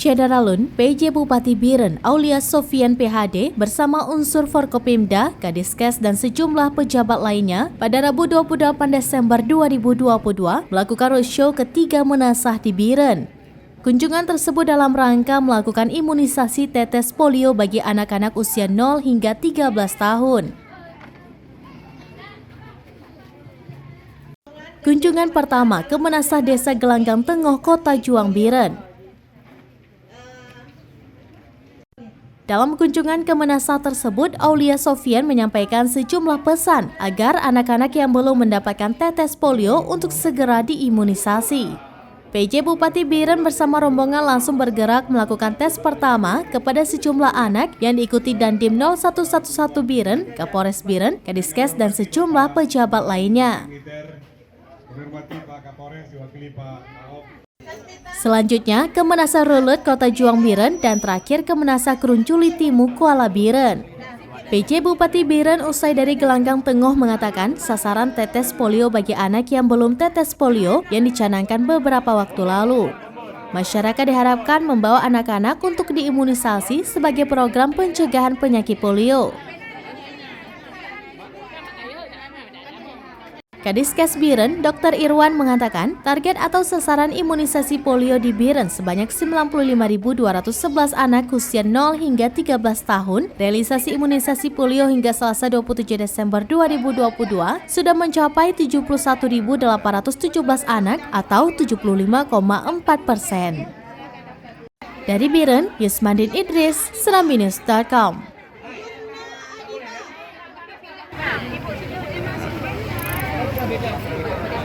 Syedaralun, PJ Bupati Biren Aulia Sofian PhD bersama unsur Forkopimda, Kadiskes dan sejumlah pejabat lainnya pada Rabu 28 Desember 2022 melakukan roadshow ketiga menasah di Biren. Kunjungan tersebut dalam rangka melakukan imunisasi tetes polio bagi anak-anak usia 0 hingga 13 tahun. Kunjungan pertama ke Menasah Desa Gelanggang Tengah, Kota Juang, Biren. Dalam kunjungan ke Menasah tersebut, Aulia Sofian menyampaikan sejumlah pesan agar anak-anak yang belum mendapatkan tetes polio untuk segera diimunisasi. PJ Bupati Biren bersama rombongan langsung bergerak melakukan tes pertama kepada sejumlah anak yang diikuti Dandim 0111 Biren, Kapolres Biren, Kadiskes dan sejumlah pejabat lainnya. Selanjutnya ke Menasah Rulut, Kota Juang, Biren, dan terakhir ke Menasah Kerunculi Timu, Kuala Biren. PJ Bupati Biren usai dari Gelanggang Tengah mengatakan sasaran tetes polio bagi anak yang belum tetes polio yang dicanangkan beberapa waktu lalu. Masyarakat diharapkan membawa anak-anak untuk diimunisasi sebagai program pencegahan penyakit polio. Kadiskes Biren, Dr. Irwan mengatakan target atau sasaran imunisasi polio di Biren sebanyak 95.211 anak usia 0 hingga 13 tahun. Realisasi imunisasi polio hingga Selasa 27 Desember 2022 sudah mencapai 71.817 anak atau 75,4%. Dari Biren, Yusmandin Idris, serambinews.com. Beda.